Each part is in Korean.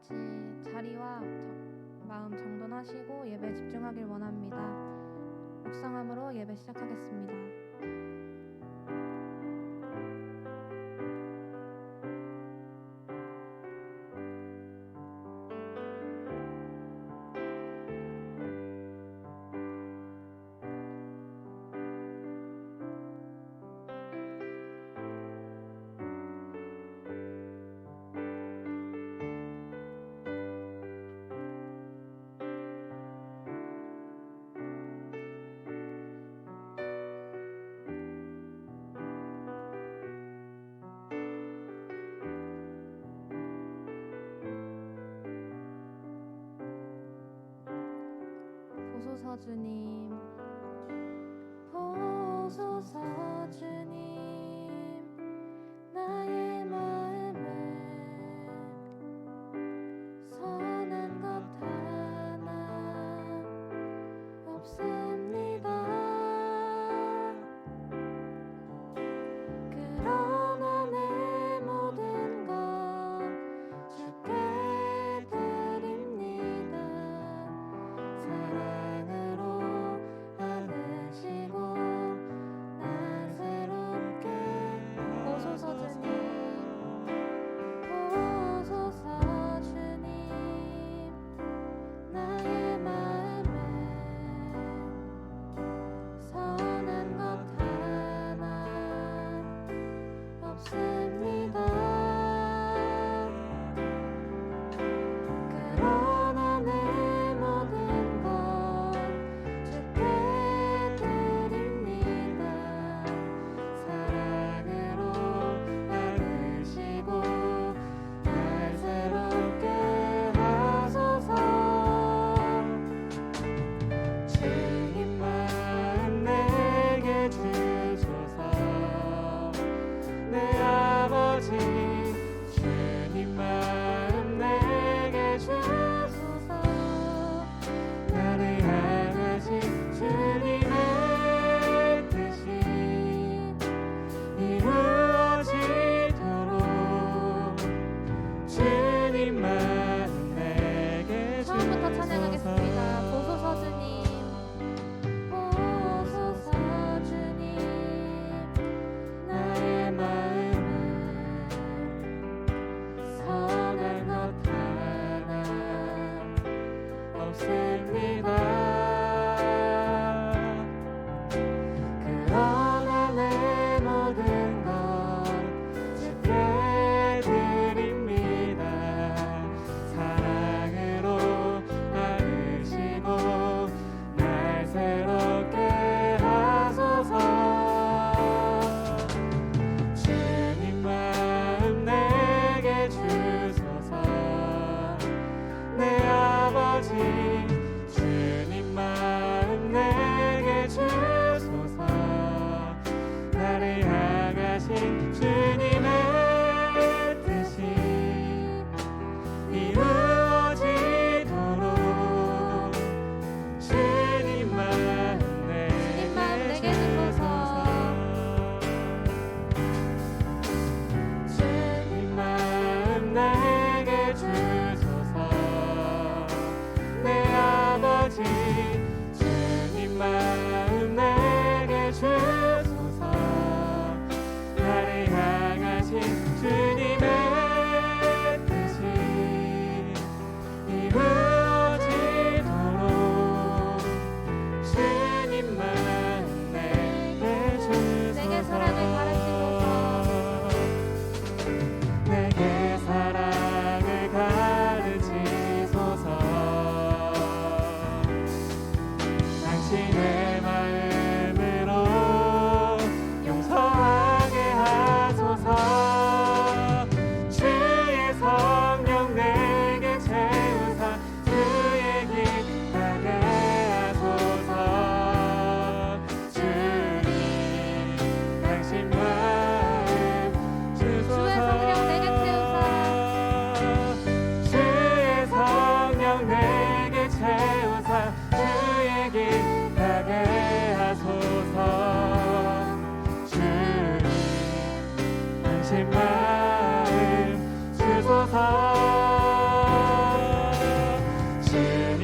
같이 자리와 마음 정돈하시고 예배에 집중하길 원합니다. 묵상함으로 예배 시작하겠습니다. 보소서 주님, 보소서 주님, 나의 마음에 선한 것 하나 없습니다. 그러나 내 모든 것 주께 드립니다. 사랑으로 안으시고 날 새롭게 보소서 주님, 보소서 주님, 나의 마음에 선한 것 하나 없습니다. 그러나 내 모든 것 주께 드립니다. 사랑으로 안으시고 날 새롭게 하소서. 주님 마음 내게 주소서. 내 아버지 주님 마음 내게 주소서. 나를 향하신 주님의 뜻이 이루어지도록 주님 마음 내게 주소서. 처음부터 찬양하겠습니다. 보소서 주님, 보소서 주님, 나의 마음에 선한 것 하나 없습니다. 그러나 내 모든 것 주께 드립니다. 사랑으로 안으시고 날 새롭게 하소서. 주님 마음 내게 주소서. 내 아버지 주님 마음 내게 주소서. 나를 향하신 주님의 뜻이 이루어지도록 주님 마음 내게 주소서. 주님 마음 내게 주소서. 내 아버지 주님 마음 내게 주소서. 나를 향하신 주님의 뜻이 이루어지도록 주님 마음 내게 주소서. 내게 사랑을 가르치소서. 내게 사랑을 가르치소서.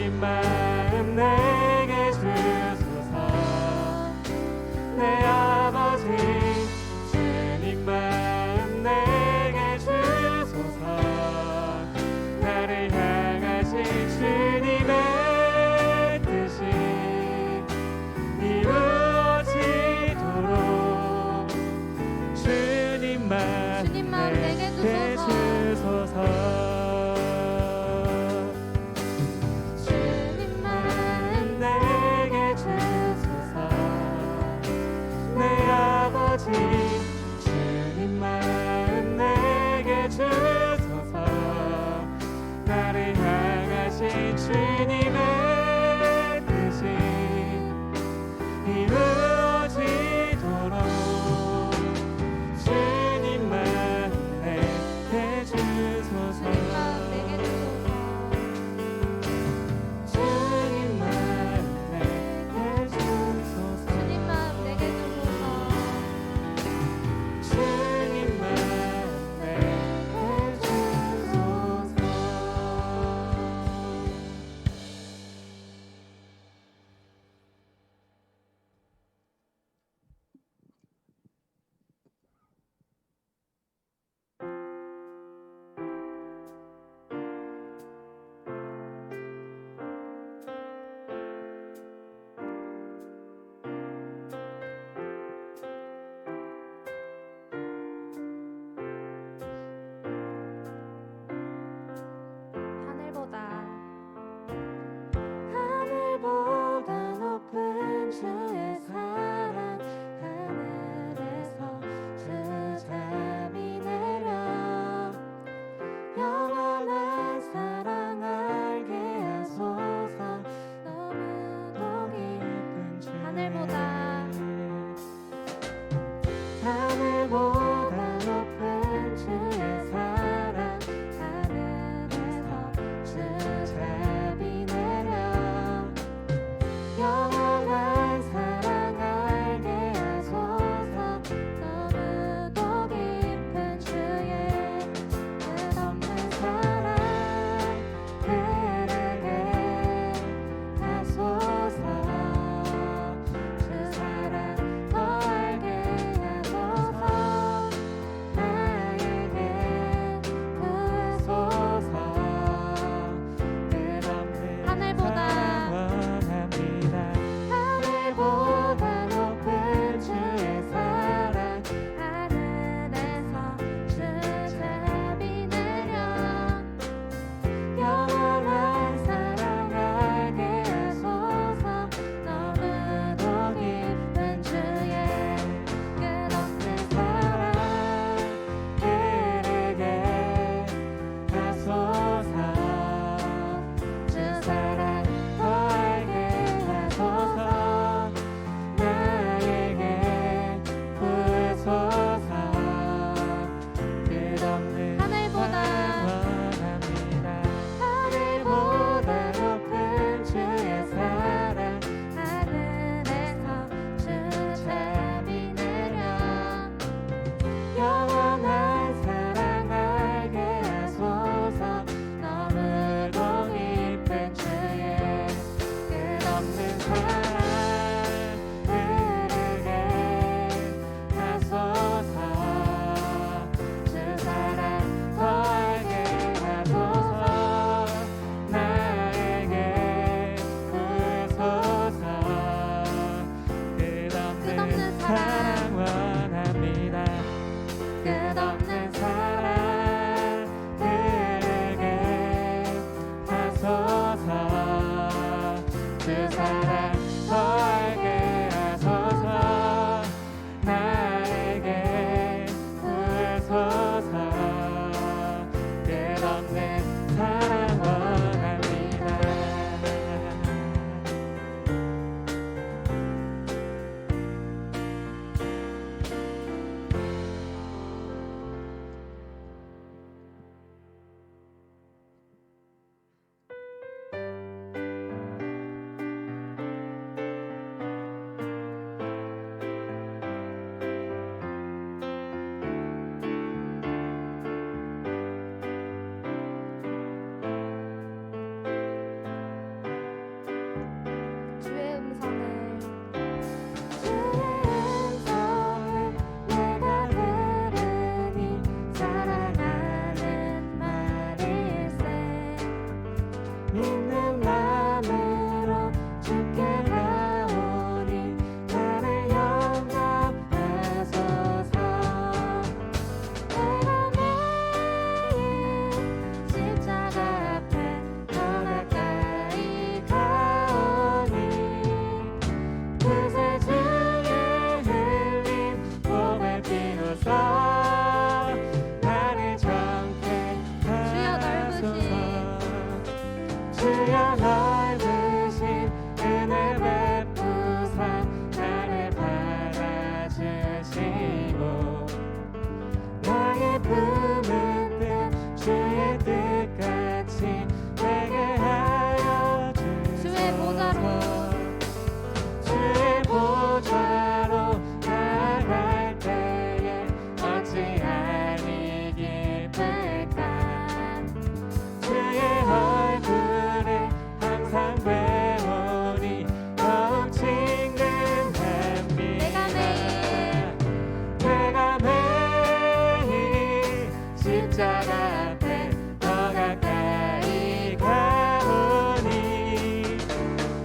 주님 마음 내게 주소서. 내 아버지 주님 마음 내게 주소서. 나를 향하신 주님의 뜻이 이루어지도록 주님 마음 내게 주소서. 주님 마음 내게 주소서. 내 아버지 주님 마음 내게 주소서. 나를 향하신 주님의 뜻이 이루어지도록 주님 마음 내게 주소서. 주님 마음 내게 주소서. 주님 마음 내게 주소서. 주님 마음 내게 주소서. 하늘보다 높은 주의 사랑, 하늘에서 주 잠이 내려 영원한 사랑 알게 하소서. 너무도 깊은 주 하늘보다 높은 주의 사랑, 하늘에서 주 잠이 내려 영원한 사랑 알게 하소서. 너무도 깊은 주의 끝없는 사랑 흐르게 하소서. 주 사랑 더 알게 하소서. 나에게 구소서. 끝없는 하늘보다 원합니다. 하늘보다 높은 주의 사랑, 하늘에서 주 잠이 내려 영원한 사랑 알게 하소서. 너무도 깊은 주의 끝없는 사랑 흐르게 하소서. 주 사랑 더 알게 하소서. 나에게 구소서. 끝없는 하늘보다 원합니다. 하늘보다 높은 주의 사랑, 하늘에서 주 잠이 내려 영원한 사랑 알게 하소서. 너무도 깊은 주의 끝없는 사랑 흐르게 하소서. 주 사랑 더 알게 하소서. 나에게 구소서. 끝없는 사랑 원합니다. 끝없는 사랑 흐르게 하소서. 주 사랑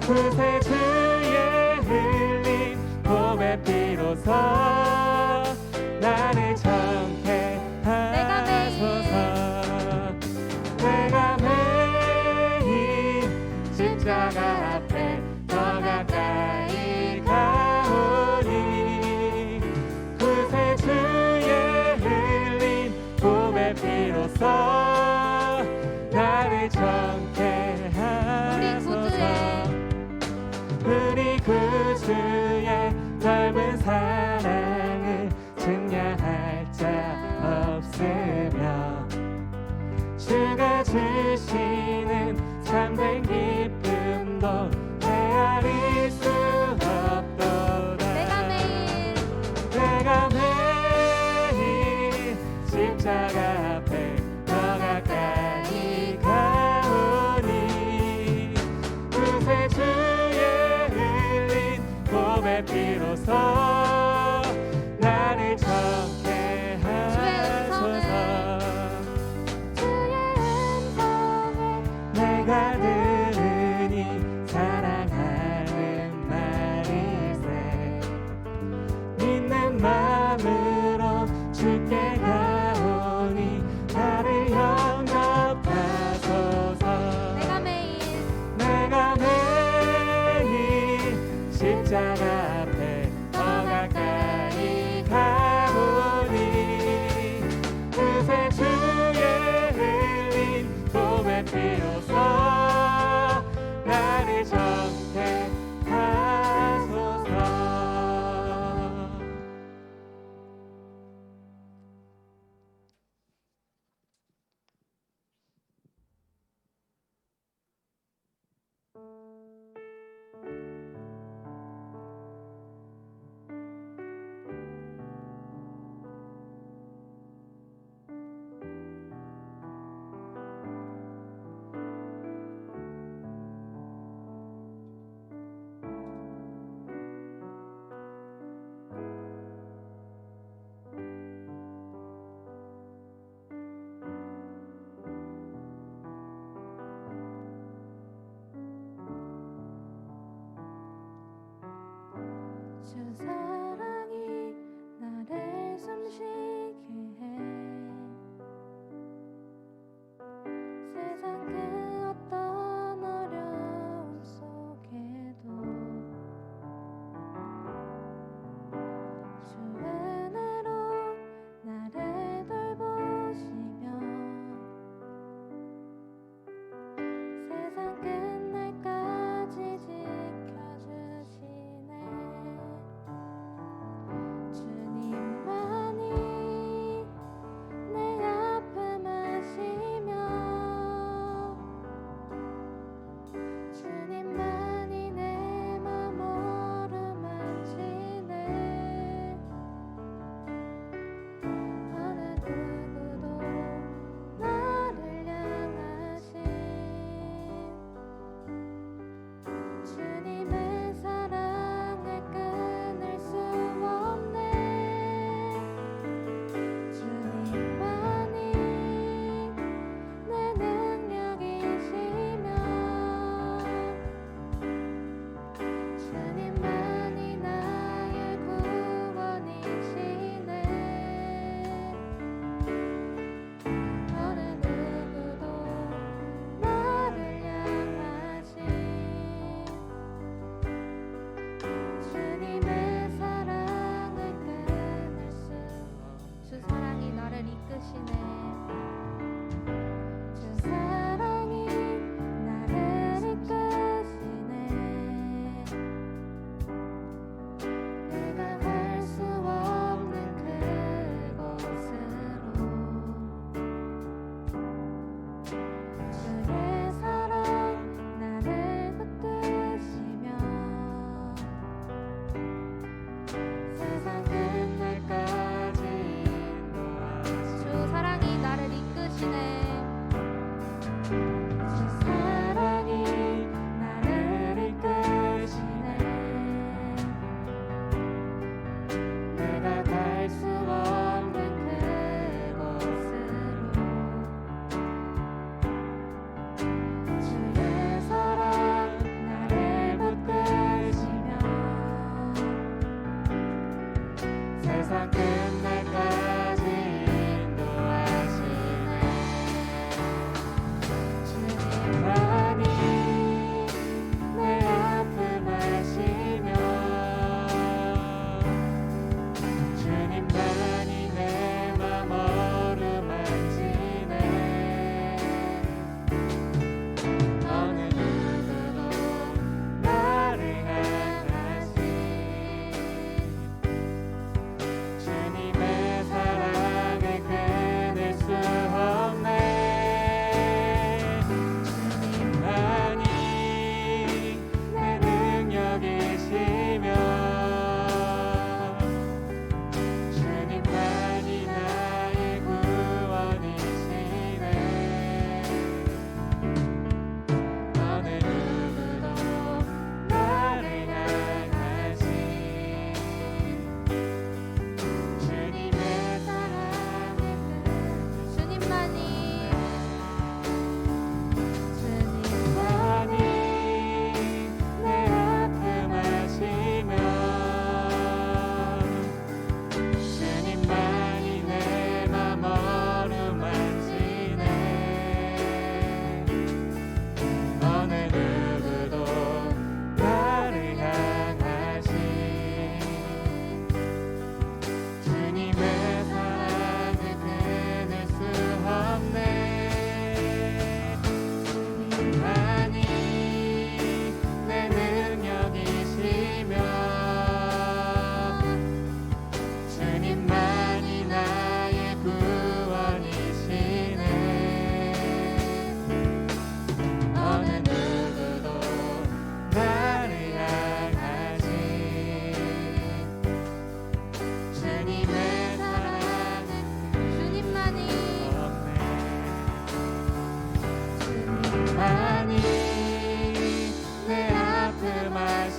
구세주의 흘린 몸의 피로써 나를 정케 하소서. 내가 매일 십자가 앞에 더 가까이 가오니 구세주의 흘린 몸의 피로써 나를 정케 하소서. 우리 구주의 넓은 사랑을 증량할 자 없으며 주가 주시는 참된 기쁨도 헤아릴 수 없도다. 내가 매일 십자가 앞에 더 가까이 가오니 구세주의 흘린 몸의 피로써 나를 정케 하소서. 내가 들으니 사랑하는 말일세. 믿는 마음으로 주께 가오니 나를 영접하소서. 내가 매일 십자가 앞에 더 가까이 가오니 구세주의 흘린 몸의 피로써 나를 정케 하소서.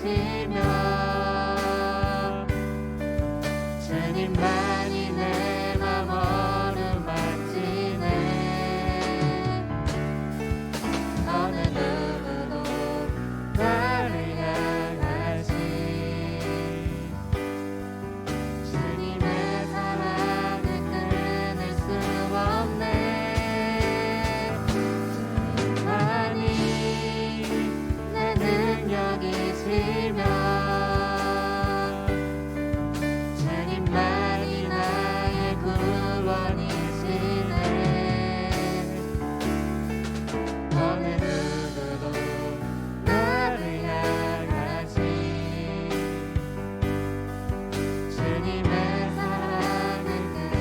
계시며 주님만이 내 맘 어루만지네 어느 누구도 나를 향하신 주님의 사랑을 끊을 수 없네 주님만이 내 능력이시며 주님만이 나의 구원이시네 어느 누구도 나를 향하신 주님의 사랑을 끊을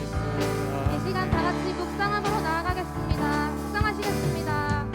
수 없네 이 시간 다 같이 묵상함으로 나아가겠습니다. 묵상하시겠습니다.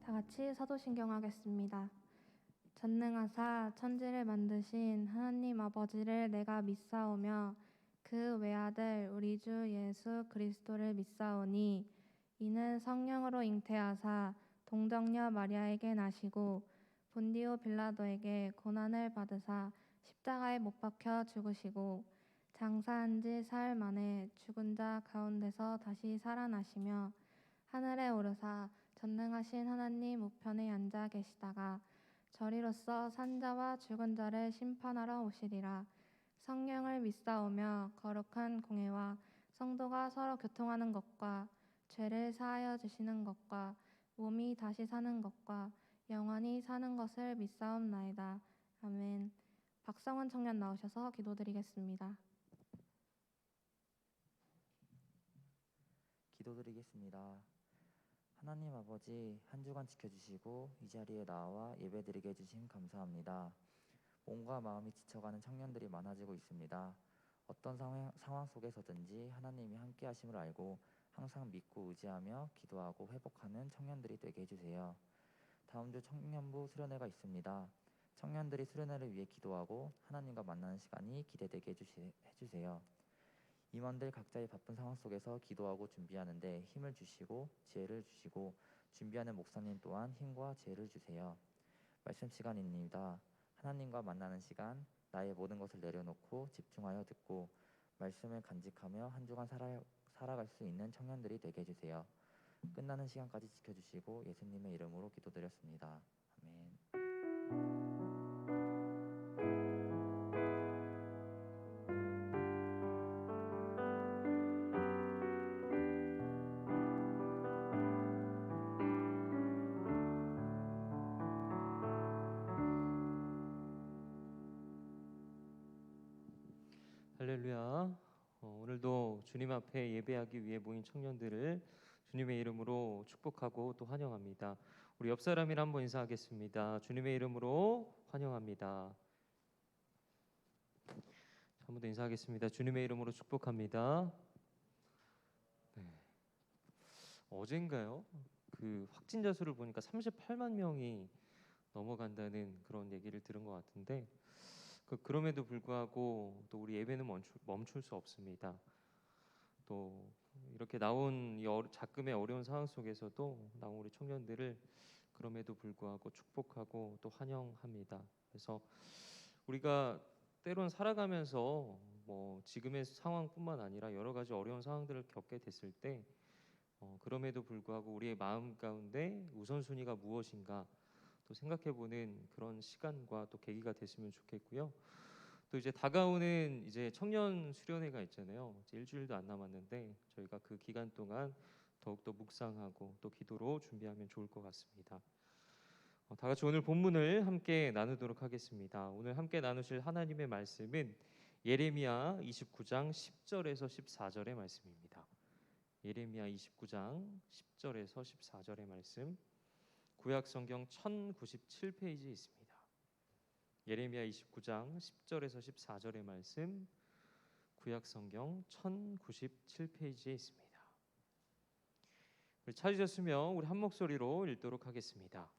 다 같이 사도신경 하겠습니다. 전능하사 천지를 만드신 하나님 아버지를 내가 믿사오며 그 외아들 우리 주 예수 그리스도를 믿사오니 이는 성령으로 잉태하사 동정녀 마리아에게 나시고 본디오 빌라도에게 고난을 받으사 십자가에 못 박혀 죽으시고 장사한 지 사흘 만에 죽은 자 가운데서 다시 살아나시며 하늘에 오르사 전능하신 하나님 우편에 앉아 계시다가 저리로서 산자와 죽은 자를 심판하러 오시리라. 성령을 믿사오며 거룩한 공회와 성도가 서로 교통하는 것과 죄를 사하여 주시는 것과 몸이 다시 사는 것과 영원히 사는 것을 믿사옵나이다. 아멘. 박성원 청년 나오셔서 기도드리겠습니다. 기도드리겠습니다. 하나님 아버지, 한 주간 지켜주시고 이 자리에 나와 예배드리게 해주심 감사합니다. 몸과 마음이 지쳐가는 청년들이 많아지고 있습니다. 어떤 상황 속에서든지 하나님이 함께 하심을 알고 항상 믿고 의지하며 기도하고 회복하는 청년들이 되게 해주세요. 다음 주 청년부 수련회가 있습니다. 청년들이 수련회를 위해 기도하고 하나님과 만나는 시간이 기대되게 해주세요. 임원들 각자의 바쁜 상황 속에서 기도하고 준비하는데 힘을 주시고 지혜를 주시고 준비하는 목사님 또한 힘과 지혜를 주세요. 말씀 시간입니다. 하나님과 만나는 시간, 나의 모든 것을 내려놓고 집중하여 듣고 말씀을 간직하며 한 주간 살아갈 수 있는 청년들이 되게 해주세요. 끝나는 시간까지 지켜주시고 예수님의 이름으로 기도드렸습니다. 아멘. 할렐루야. 오늘도 주님 앞에 예배하기 위해 모인 청년들을 주님의 이름으로 축복하고 또 환영합니다. 우리 옆 사람이랑 한번 인사하겠습니다. 주님의 이름으로 환영합니다. 한 번 더 인사하겠습니다. 주님의 이름으로 축복합니다. 네. 어젠가요? 그 확진자 수를 보니까 38만 명이 넘어간다는 그런 얘기를 들은 것 같은데 그럼에도 불구하고 또 우리 예배는 멈출 수 없습니다. 또 이렇게 나온 이 작금의 어려운 상황 속에서도 나온 우리 청년들을 그럼에도 불구하고 축복하고 또 환영합니다. 그래서 우리가 때론 살아가면서 뭐 지금의 상황뿐만 아니라 여러 가지 어려운 상황들을 겪게 됐을 때 그럼에도 불구하고 우리의 마음 가운데 우선순위가 무엇인가, 또 생각해보는 그런 시간과 또 계기가 됐으면 좋겠고요. 또 이제 다가오는 이제 청년 수련회가 있잖아요. 이제 일주일도 안 남았는데 저희가 그 기간 동안 더욱더 묵상하고 또 기도로 준비하면 좋을 것 같습니다. 다 같이 오늘 본문을 함께 나누도록 하겠습니다. 오늘 함께 나누실 하나님의 말씀은 예레미야 29장 10절에서 14절의 말씀입니다. 예레미야 29장 10절에서 14절의 말씀, 구약 성경 1097페이지에 있습니다. 예레미야 29장 10절에서 14절의 말씀, 구약 성경 1097페이지에 있습니다. 우리 찾으셨으면 우리 한 목소리로 읽도록 하겠습니다.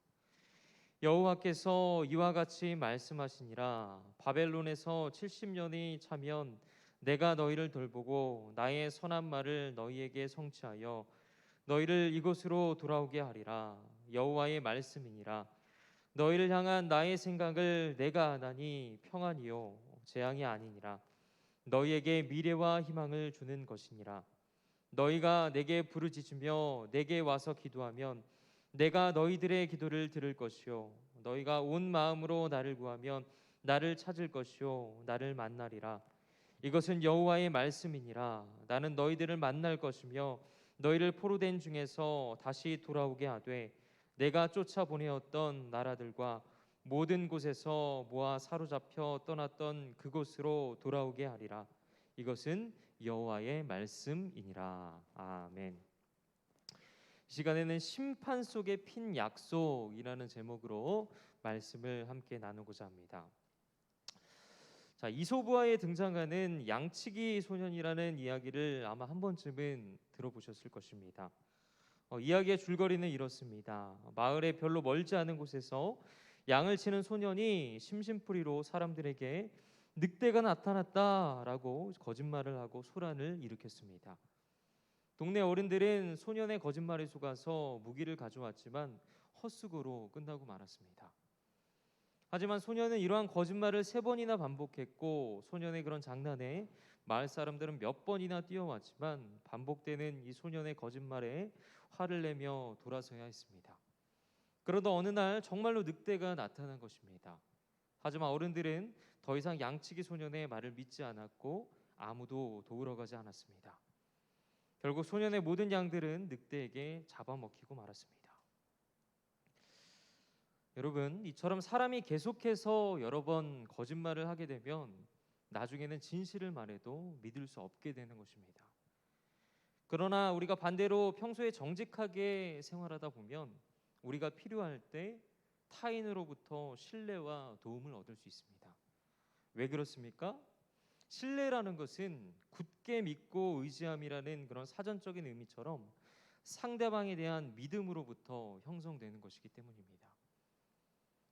여호와께서 이와 같이 말씀하시니라. 바벨론에서 70년이 차면 내가 너희를 돌보고 나의 선한 말을 너희에게 성취하여 너희를 이곳으로 돌아오게 하리라. 여호와의 말씀이니라. 너희를 향한 나의 생각을 내가 아나니 평안이요 재앙이 아니니라. 너희에게 미래와 희망을 주는 것이니라. 너희가 내게 부르짖으며 내게 와서 기도하면 내가 너희들의 기도를 들을 것이요 너희가 온 마음으로 나를 구하면 나를 찾을 것이요 나를 만나리라. 이것은 여호와의 말씀이니라. 나는 너희들을 만날 것이며 너희를 포로된 중에서 다시 돌아오게 하되 내가 쫓아보내었던 나라들과 모든 곳에서 모아 사로잡혀 떠났던 그곳으로 돌아오게 하리라. 이것은 여호와의 말씀이니라. 아멘. 이 시간에는 심판 속에 핀 약속이라는 제목으로 말씀을 함께 나누고자 합니다. 자, 이솝우화에 등장하는 양치기 소년이라는 이야기를 아마 한 번쯤은 들어보셨을 것입니다. 이야기의 줄거리는 이렇습니다. 마을에 별로 멀지 않은 곳에서 양을 치는 소년이 심심풀이로 사람들에게 늑대가 나타났다라고 거짓말을 하고 소란을 일으켰습니다. 동네 어른들은 소년의 거짓말에 속아서 무기를 가져왔지만 헛수고로 끝나고 말았습니다. 하지만 소년은 이러한 거짓말을 3번이나 반복했고 소년의 그런 장난에 마을 사람들은 몇 번이나 뛰어왔지만 반복되는 이 소년의 거짓말에 화를 내며 돌아서야 했습니다. 그러다 어느 날 정말로 늑대가 나타난 것입니다. 하지만 어른들은 더 이상 양치기 소년의 말을 믿지 않았고 아무도 도우러 가지 않았습니다. 결국 소년의 모든 양들은 늑대에게 잡아먹히고 말았습니다. 여러분, 이처럼 사람이 계속해서 여러 번 거짓말을 하게 되면 나중에는 진실을 말해도 믿을 수 없게 되는 것입니다. 그러나 우리가 반대로 평소에 정직하게 생활하다 보면 우리가 필요할 때 타인으로부터 신뢰와 도움을 얻을 수 있습니다. 왜 그렇습니까? 신뢰라는 것은 굳게 믿고 의지함이라는 그런 사전적인 의미처럼 상대방에 대한 믿음으로부터 형성되는 것이기 때문입니다.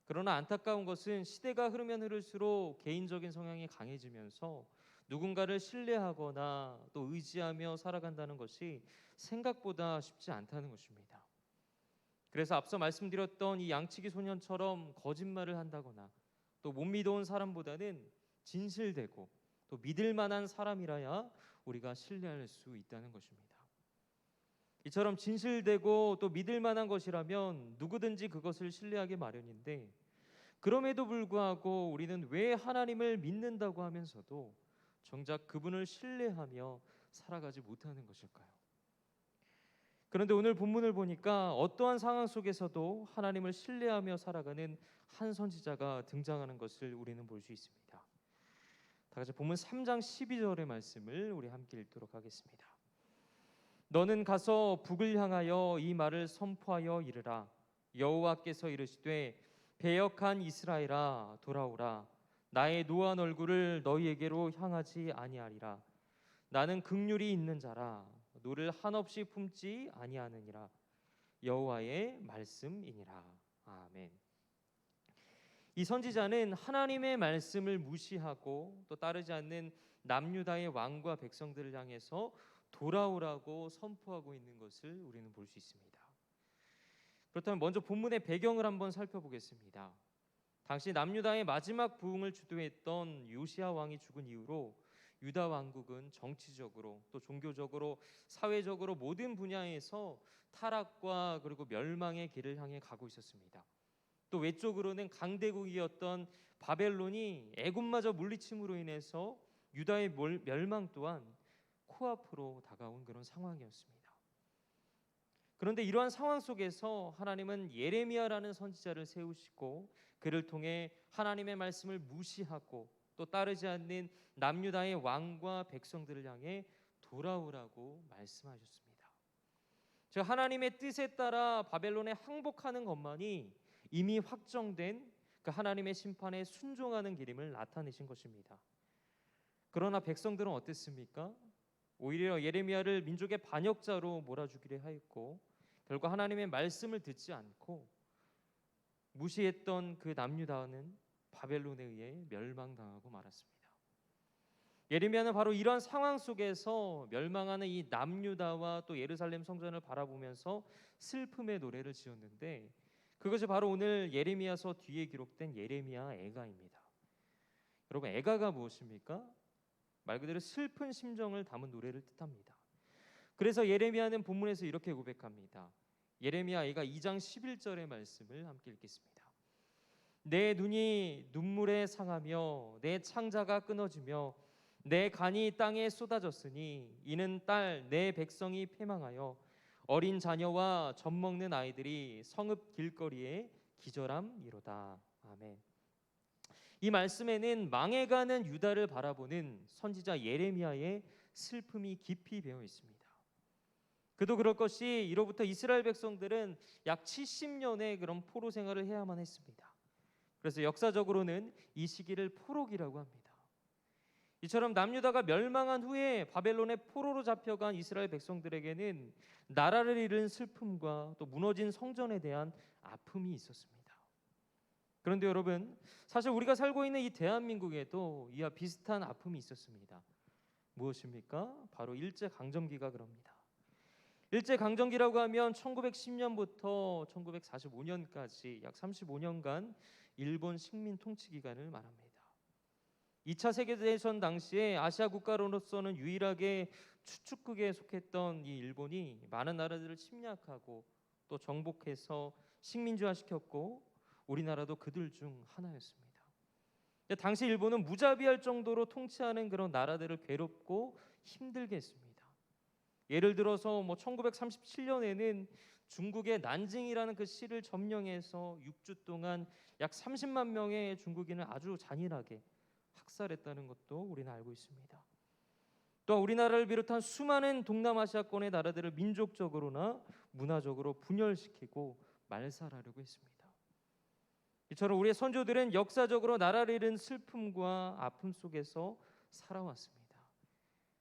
그러나 안타까운 것은 시대가 흐르면 흐를수록 개인적인 성향이 강해지면서 누군가를 신뢰하거나 또 의지하며 살아간다는 것이 생각보다 쉽지 않다는 것입니다. 그래서 앞서 말씀드렸던 이 양치기 소년처럼 거짓말을 한다거나 또 못 믿어온 사람보다는 진실되고 또 믿을 만한 사람이라야 우리가 신뢰할 수 있다는 것입니다. 이처럼 진실되고 또 믿을 만한 것이라면 누구든지 그것을 신뢰하기 마련인데 그럼에도 불구하고 우리는 왜 하나님을 믿는다고 하면서도 정작 그분을 신뢰하며 살아가지 못하는 것일까요? 그런데 오늘 본문을 보니까 어떠한 상황 속에서도 하나님을 신뢰하며 살아가는 한 선지자가 등장하는 것을 우리는 볼 수 있습니다. 다 같이 본문 3장 12절의 말씀을 우리 함께 읽도록 하겠습니다. 너는 가서 북을 향하여 이 말을 선포하여 이르라. 여호와께서 이르시되 배역한 이스라엘아 돌아오라. 나의 노한 얼굴을 너희에게로 향하지 아니하리라. 나는 긍휼이 있는 자라. 노를 한없이 품지 아니하느니라. 여호와의 말씀이니라. 아멘. 이 선지자는 하나님의 말씀을 무시하고 또 따르지 않는 남유다의 왕과 백성들을 향해서 돌아오라고 선포하고 있는 것을 우리는 볼 수 있습니다. 그렇다면 먼저 본문의 배경을 한번 살펴보겠습니다. 당시 남유다의 마지막 부흥을 주도했던 요시야 왕이 죽은 이후로 유다 왕국은 정치적으로 또 종교적으로 사회적으로 모든 분야에서 타락과 그리고 멸망의 길을 향해 가고 있었습니다. 또 외쪽으로는 강대국이었던 바벨론이 애굽마저 물리침으로 인해서 유다의 멸망 또한 코앞으로 다가온 그런 상황이었습니다. 그런데 이러한 상황 속에서 하나님은 예레미야라는 선지자를 세우시고 그를 통해 하나님의 말씀을 무시하고 또 따르지 않는 남유다의 왕과 백성들을 향해 돌아오라고 말씀하셨습니다. 즉 하나님의 뜻에 따라 바벨론에 항복하는 것만이 이미 확정된 그 하나님의 심판에 순종하는 길임을 나타내신 것입니다. 그러나 백성들은 어땠습니까? 오히려 예레미야를 민족의 반역자로 몰아주기로 하였고 결국 하나님의 말씀을 듣지 않고 무시했던 그 남유다는 바벨론에 의해 멸망당하고 말았습니다. 예레미야는 바로 이러한 상황 속에서 멸망하는 이 남유다와 또 예루살렘 성전을 바라보면서 슬픔의 노래를 지었는데 그것이 바로 오늘 예레미야서 뒤에 기록된 예레미야 애가입니다. 여러분 애가가 무엇입니까? 말 그대로 슬픈 심정을 담은 노래를 뜻합니다. 그래서 예레미야는 본문에서 이렇게 고백합니다. 예레미야 애가 2장 11절의 말씀을 함께 읽겠습니다. 내 눈이 눈물에 상하며 내 창자가 끊어지며 내 간이 땅에 쏟아졌으니 이는 딸 내 백성이 패망하여 어린 자녀와 젖 먹는 아이들이 성읍 길거리에 기절함이로다. 아멘. 이 말씀에는 망해가는 유다를 바라보는 선지자 예레미야의 슬픔이 깊이 배어 있습니다. 그도 그럴 것이 이로부터 이스라엘 백성들은 약 70년의 그런 포로 생활을 해야만 했습니다. 그래서 역사적으로는 이 시기를 포로기라고 합니다. 이처럼 남유다가 멸망한 후에 바벨론의 포로로 잡혀간 이스라엘 백성들에게는 나라를 잃은 슬픔과 또 무너진 성전에 대한 아픔이 있었습니다. 그런데 여러분, 사실 우리가 살고 있는 이 대한민국에도 이와 비슷한 아픔이 있었습니다. 무엇입니까? 바로 일제강점기가 그럽니다. 일제강점기라고 하면 1910년부터 1945년까지 약 35년간 일본 식민 통치 기간을 말합니다. 2차 세계대전 당시에 아시아 국가로서는 유일하게 추축국에 속했던 이 일본이 많은 나라들을 침략하고 또 정복해서 식민지화시켰고 우리나라도 그들 중 하나였습니다. 당시 일본은 무자비할 정도로 통치하는 그런 나라들을 괴롭고 힘들게 했습니다. 예를 들어서 1937년에는 중국의 난징이라는 그 시를 점령해서 6주 동안 약 30만 명의 중국인을 아주 잔인하게 학살했다는 것도 우리는 알고 있습니다. 또 우리나라를 비롯한 수많은 동남아시아권의 나라들을 민족적으로나 문화적으로 분열시키고 말살하려고 했습니다. 이처럼 우리의 선조들은 역사적으로 나라를 잃은 슬픔과 아픔 속에서 살아왔습니다.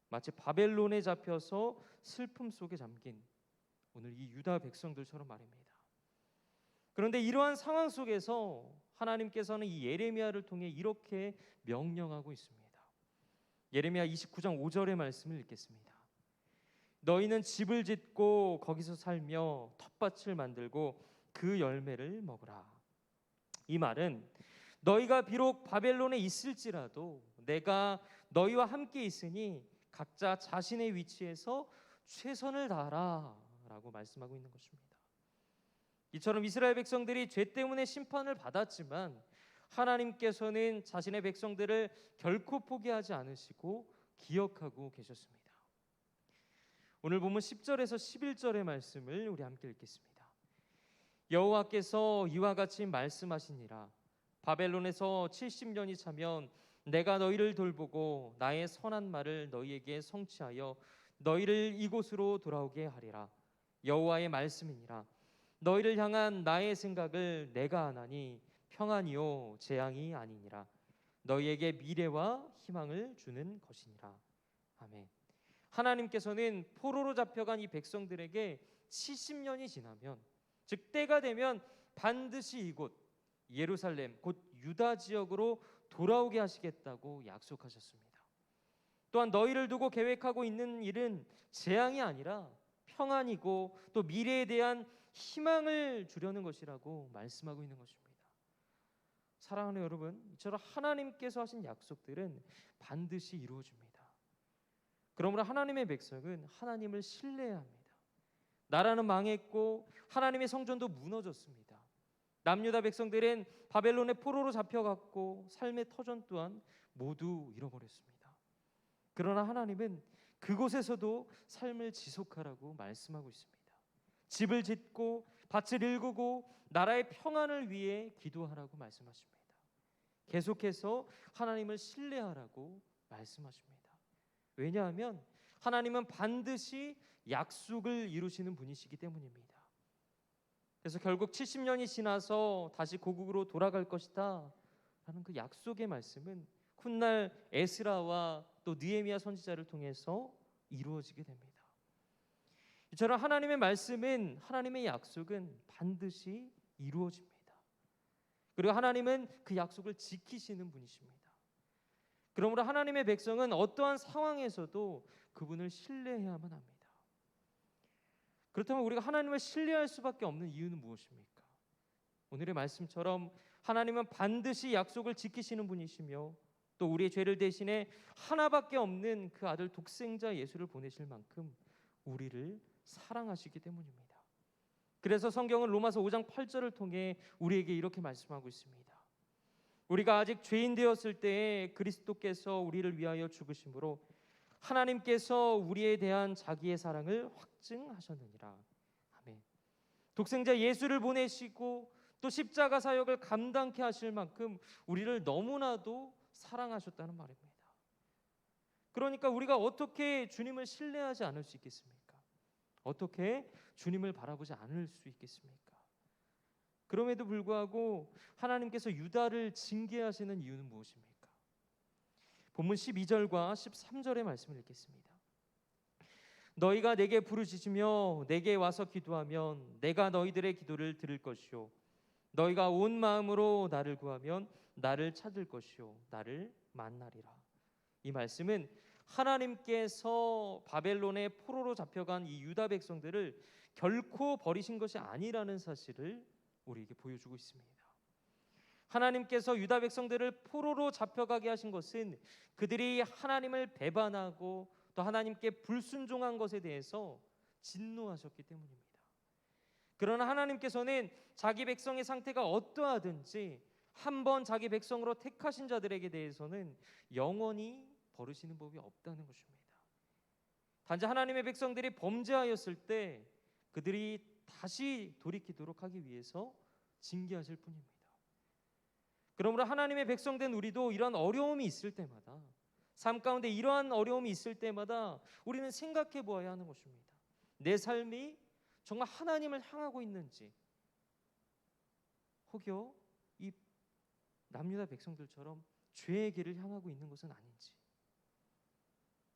마치 바벨론에 잡혀서 슬픔 속에 잠긴 오늘 이 유다 백성들처럼 말입니다. 그런데 이러한 상황 속에서 하나님께서는 이 예레미야를 통해 이렇게 명령하고 있습니다. 예레미야 29장 5절의 말씀을 읽겠습니다. 너희는 집을 짓고 거기서 살며 텃밭을 만들고 그 열매를 먹으라. 이 말은 너희가 비록 바벨론에 있을지라도 내가 너희와 함께 있으니 각자 자신의 위치에서 최선을 다하라 라고 말씀하고 있는 것입니다. 이처럼 이스라엘 백성들이 죄 때문에 심판을 받았지만 하나님께서는 자신의 백성들을 결코 포기하지 않으시고 기억하고 계셨습니다. 오늘 본문 10절에서 11절의 말씀을 우리 함께 읽겠습니다. 여호와께서 이와 같이 말씀하시니라. 바벨론에서 70년이 차면 내가 너희를 돌보고 나의 선한 말을 너희에게 성취하여 너희를 이곳으로 돌아오게 하리라. 여호와의 말씀이니라. 너희를 향한 나의 생각을 내가 아나니 평안이요 재앙이 아니니라. 너희에게 미래와 희망을 주는 것이니라. 아멘. 하나님께서는 포로로 잡혀간 이 백성들에게 70년이 지나면 즉 때가 되면 반드시 이곳 예루살렘 곧 유다 지역으로 돌아오게 하시겠다고 약속하셨습니다. 또한 너희를 두고 계획하고 있는 일은 재앙이 아니라 평안이고 또 미래에 대한 희망을 주려는 것이라고 말씀하고 있는 것입니다. 사랑하는 여러분, 이처럼 하나님께서 하신 약속들은 반드시 이루어집니다. 그러므로 하나님의 백성은 하나님을 신뢰해야 합니다. 나라는 망했고 하나님의 성전도 무너졌습니다. 남유다 백성들은 바벨론의 포로로 잡혀갔고 삶의 터전 또한 모두 잃어버렸습니다. 그러나 하나님은 그곳에서도 삶을 지속하라고 말씀하고 있습니다. 집을 짓고 밭을 일구고 나라의 평안을 위해 기도하라고 말씀하십니다. 계속해서 하나님을 신뢰하라고 말씀하십니다. 왜냐하면 하나님은 반드시 약속을 이루시는 분이시기 때문입니다. 그래서 결국 70년이 지나서 다시 고국으로 돌아갈 것이다 라는 그 약속의 말씀은 훗날 에스라와 또 느헤미야 선지자를 통해서 이루어지게 됩니다. 이처럼 하나님의 말씀은, 하나님의 약속은 반드시 이루어집니다. 그리고 하나님은 그 약속을 지키시는 분이십니다. 그러므로 하나님의 백성은 어떠한 상황에서도 그분을 신뢰해야만 합니다. 그렇다면 우리가 하나님을 신뢰할 수밖에 없는 이유는 무엇입니까? 오늘의 말씀처럼 하나님은 반드시 약속을 지키시는 분이시며 또 우리의 죄를 대신해 하나밖에 없는 그 아들 독생자 예수를 보내실 만큼 우리를 사랑하시기 때문입니다. 그래서 성경은 로마서 5장 8절을 통해 우리에게 이렇게 말씀하고 있습니다. 우리가 아직 죄인 되었을 때에 그리스도께서 우리를 위하여 죽으심으로 하나님께서 우리에 대한 자기의 사랑을 확증하셨느니라. 아멘. 독생자 예수를 보내시고 또 십자가 사역을 감당케 하실 만큼 우리를 너무나도 사랑하셨다는 말입니다. 그러니까 우리가 어떻게 주님을 신뢰하지 않을 수 있겠습니까? 어떻게 주님을 바라보지 않을 수 있겠습니까? 그럼에도 불구하고 하나님께서 유다를 징계하시는 이유는 무엇입니까? 본문 12절과 13절의 말씀을 읽겠습니다. 너희가 내게 부르짖으며 내게 와서 기도하면 내가 너희들의 기도를 들을 것이요 너희가 온 마음으로 나를 구하면 나를 찾을 것이요 나를 만나리라. 이 말씀은 하나님께서 바벨론의 포로로 잡혀간 이 유다 백성들을 결코 버리신 것이 아니라는 사실을 우리에게 보여주고 있습니다. 하나님께서 유다 백성들을 포로로 잡혀가게 하신 것은 그들이 하나님을 배반하고 또 하나님께 불순종한 것에 대해서 진노하셨기 때문입니다. 그러나 하나님께서는 자기 백성의 상태가 어떠하든지 한번 자기 백성으로 택하신 자들에게 대해서는 영원히 버리시는 법이 없다는 것입니다. 단지 하나님의 백성들이 범죄하였을 때 그들이 다시 돌이키도록 하기 위해서 징계하실 뿐입니다. 그러므로 하나님의 백성된 우리도 이러한 어려움이 있을 때마다, 삶 가운데 이러한 어려움이 있을 때마다 우리는 생각해 보아야 하는 것입니다. 내 삶이 정말 하나님을 향하고 있는지, 혹여 이 남유다 백성들처럼 죄의 길을 향하고 있는 것은 아닌지.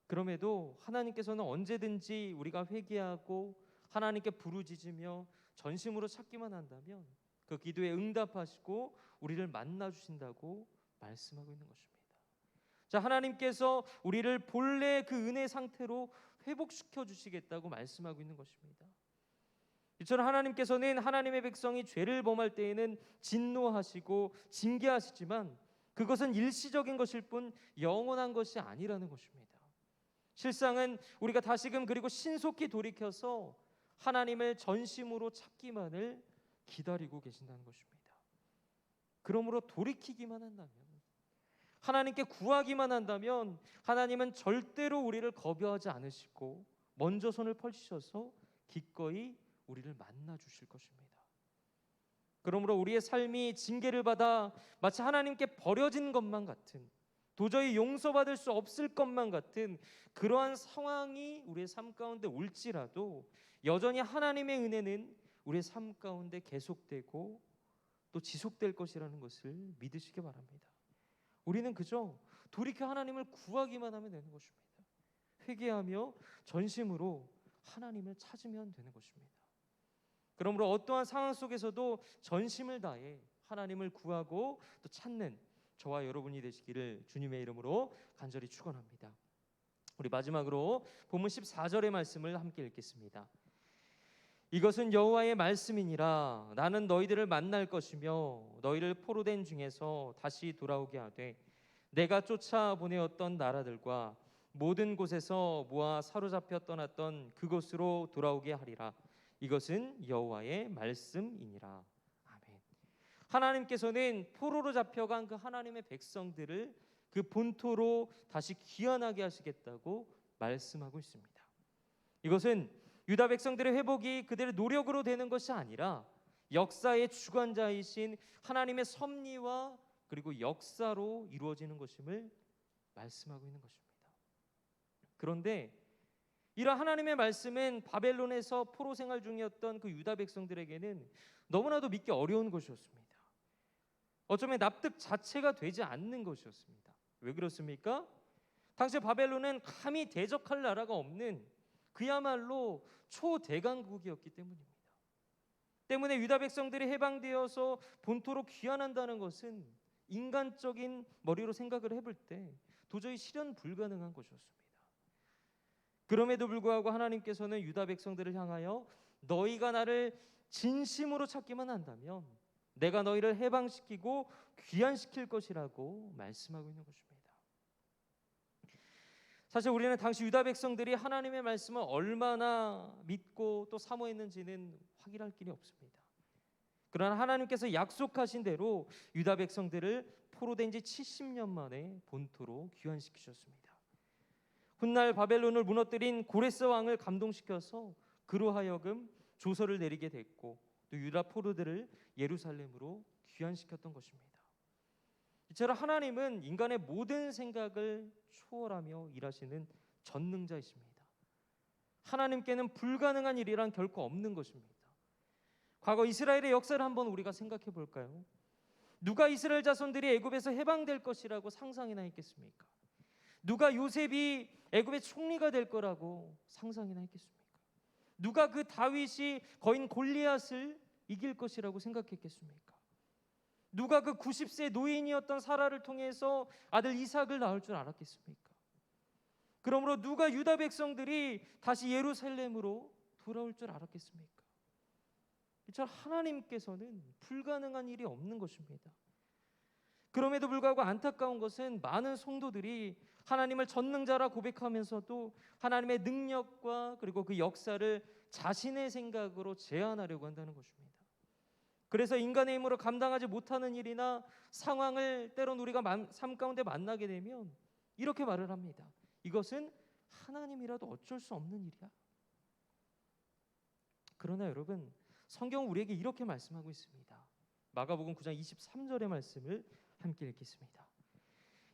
그럼에도 하나님께서는 언제든지 우리가 회개하고 하나님께 부르짖으며 전심으로 찾기만 한다면 그 기도에 응답하시고 우리를 만나 주신다고 말씀하고 있는 것입니다. 자, 하나님께서 우리를 본래 그 은혜 상태로 회복시켜 주시겠다고 말씀하고 있는 것입니다. 이처럼 하나님께서는 하나님의 백성이 죄를 범할 때에는 진노하시고 징계하시지만 그것은 일시적인 것일 뿐 영원한 것이 아니라는 것입니다. 실상은 우리가 다시금 그리고 신속히 돌이켜서 하나님을 전심으로 찾기만을 기다리고 계신다는 것입니다. 그러므로 돌이키기만 한다면, 하나님께 구하기만 한다면 하나님은 절대로 우리를 거부하지 않으시고 먼저 손을 펼치셔서 기꺼이 우리를 만나 주실 것입니다. 그러므로 우리의 삶이 징계를 받아 마치 하나님께 버려진 것만 같은, 도저히 용서받을 수 없을 것만 같은 그러한 상황이 우리의 삶 가운데 올지라도 여전히 하나님의 은혜는 우리의 삶 가운데 계속되고 또 지속될 것이라는 것을 믿으시기 바랍니다. 우리는 그저 돌이켜 하나님을 구하기만 하면 되는 것입니다. 회개하며 전심으로 하나님을 찾으면 되는 것입니다. 그러므로 어떠한 상황 속에서도 전심을 다해 하나님을 구하고 또 찾는 저와 여러분이 되시기를 주님의 이름으로 간절히 축원합니다. 우리 마지막으로 본문 14절의 말씀을 함께 읽겠습니다. 이것은 여호와의 말씀이니라. 나는 너희들을 만날 것이며 너희를 포로된 중에서 다시 돌아오게 하되 내가 쫓아 보내었던 나라들과 모든 곳에서 모아 사로잡혀 떠났던 그곳으로 돌아오게 하리라. 이것은 여호와의 말씀이니라. 아멘. 하나님께서는 포로로 잡혀간 그 하나님의 백성들을 그 본토로 다시 귀환하게 하시겠다고 말씀하고 있습니다. 이것은 유다 백성들의 회복이 그들의 노력으로 되는 것이 아니라 역사의 주관자이신 하나님의 섭리와 그리고 역사로 이루어지는 것임을 말씀하고 있는 것입니다. 그런데 이런 하나님의 말씀은 바벨론에서 포로 생활 중이었던 그 유다 백성들에게는 너무나도 믿기 어려운 것이었습니다. 어쩌면 납득 자체가 되지 않는 것이었습니다. 왜 그렇습니까? 당시 바벨론은 감히 대적할 나라가 없는 그야말로 초대강국이었기 때문입니다. 때문에 유다 백성들이 해방되어서 본토로 귀환한다는 것은 인간적인 머리로 생각을 해볼 때 도저히 실현 불가능한 것이었습니다. 그럼에도 불구하고 하나님께서는 유다 백성들을 향하여 너희가 나를 진심으로 찾기만 한다면 내가 너희를 해방시키고 귀환시킬 것이라고 말씀하고 있는 것입니다. 사실 우리는 당시 유다 백성들이 하나님의 말씀을 얼마나 믿고 또 사모했는지는 확인할 길이 없습니다. 그러나 하나님께서 약속하신 대로 유다 백성들을 포로된 지 70년 만에 본토로 귀환시키셨습니다. 훗날 바벨론을 무너뜨린 고레스 왕을 감동시켜서 그로 하여금 조서를 내리게 됐고 또 유다 포로들을 예루살렘으로 귀환시켰던 것입니다. 이처럼 하나님은 인간의 모든 생각을 초월하며 일하시는 전능자이십니다. 하나님께는 불가능한 일이란 결코 없는 것입니다. 과거 이스라엘의 역사를 한번 우리가 생각해 볼까요? 누가 이스라엘 자손들이 애굽에서 해방될 것이라고 상상이나 했겠습니까? 누가 요셉이 애굽의 총리가 될 거라고 상상이나 했겠습니까? 누가 그 다윗이 거인 골리앗을 이길 것이라고 생각했겠습니까? 누가 그 90세 노인이었던 사라를 통해서 아들 이삭을 낳을 줄 알았겠습니까? 그러므로 누가 유다 백성들이 다시 예루살렘으로 돌아올 줄 알았겠습니까? 이처럼 하나님께서는 불가능한 일이 없는 것입니다. 그럼에도 불구하고 안타까운 것은 많은 성도들이 하나님을 전능자라 고백하면서도 하나님의 능력과 그리고 그 역사를 자신의 생각으로 제한하려고 한다는 것입니다. 그래서 인간의 힘으로 감당하지 못하는 일이나 상황을 때론 우리가 삶 가운데 만나게 되면 이렇게 말을 합니다. 이것은 하나님이라도 어쩔 수 없는 일이야. 그러나 여러분, 성경은 우리에게 이렇게 말씀하고 있습니다. 마가복음 9장 23절의 말씀을 함께 읽겠습니다.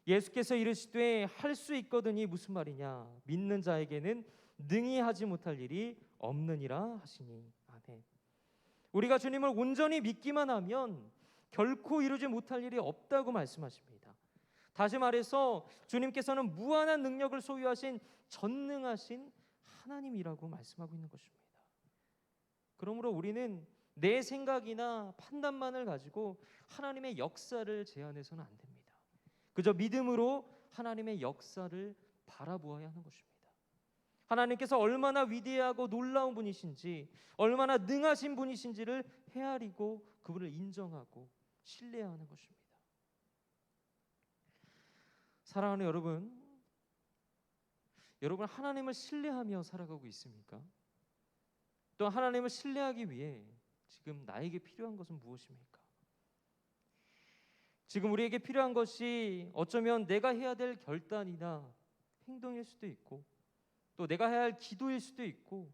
예수께서 이르시되 할 수 있거든이 무슨 말이냐? 믿는 자에게는 능히 하지 못할 일이 없느니라 하시니. 아멘. 우리가 주님을 온전히 믿기만 하면 결코 이루지 못할 일이 없다고 말씀하십니다. 다시 말해서 주님께서는 무한한 능력을 소유하신 전능하신 하나님이라고 말씀하고 있는 것입니다. 그러므로 우리는 내 생각이나 판단만을 가지고 하나님의 역사를 제한해서는 안 됩니다. 그저 믿음으로 하나님의 역사를 바라보아야 하는 것입니다. 하나님께서 얼마나 위대하고 놀라운 분이신지, 얼마나 능하신 분이신지를 헤아리고 그분을 인정하고 신뢰하는 것입니다. 사랑하는 여러분 하나님을 신뢰하며 살아가고 있습니까? 또 하나님을 신뢰하기 위해 지금 나에게 필요한 것은 무엇입니까? 지금 우리에게 필요한 것이 어쩌면 내가 해야 될 결단이나 행동일 수도 있고 또 내가 해야 할 기도일 수도 있고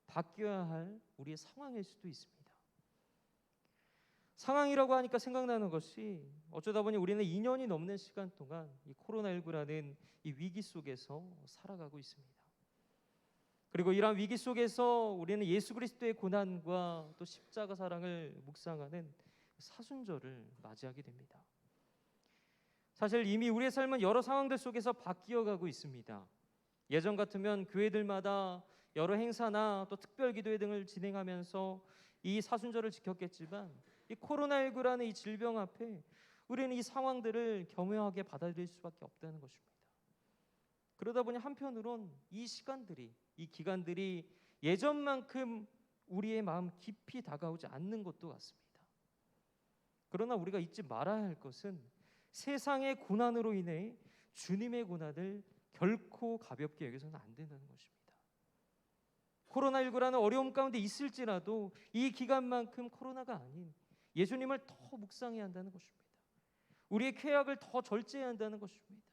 바뀌어야 할 우리의 상황일 수도 있습니다. 상황이라고 하니까 생각나는 것이 어쩌다 보니 우리는 2년이 넘는 시간 동안 이 코로나19라는 이 위기 속에서 살아가고 있습니다. 그리고 이러한 위기 속에서 우리는 예수 그리스도의 고난과 또 십자가 사랑을 묵상하는 사순절을 맞이하게 됩니다. 사실 이미 우리의 삶은 여러 상황들 속에서 바뀌어가고 있습니다. 예전 같으면 교회들마다 여러 행사나 또 특별 기도회 등을 진행하면서 이 사순절을 지켰겠지만 이 코로나19라는 이 질병 앞에 우리는 이 상황들을 겸허하게 받아들일 수밖에 없다는 것입니다. 그러다 보니 한편으론 이 시간들이 이 기간들이 예전만큼 우리의 마음 깊이 다가오지 않는 것도 같습니다. 그러나 우리가 잊지 말아야 할 것은 세상의 고난으로 인해 주님의 고난을 결코 가볍게 여겨서는 안 된다는 것입니다. 코로나19라는 어려움 가운데 있을지라도 이 기간만큼 코로나가 아닌 예수님을 더 묵상해야 한다는 것입니다. 우리의 쾌락을 더 절제해야 한다는 것입니다.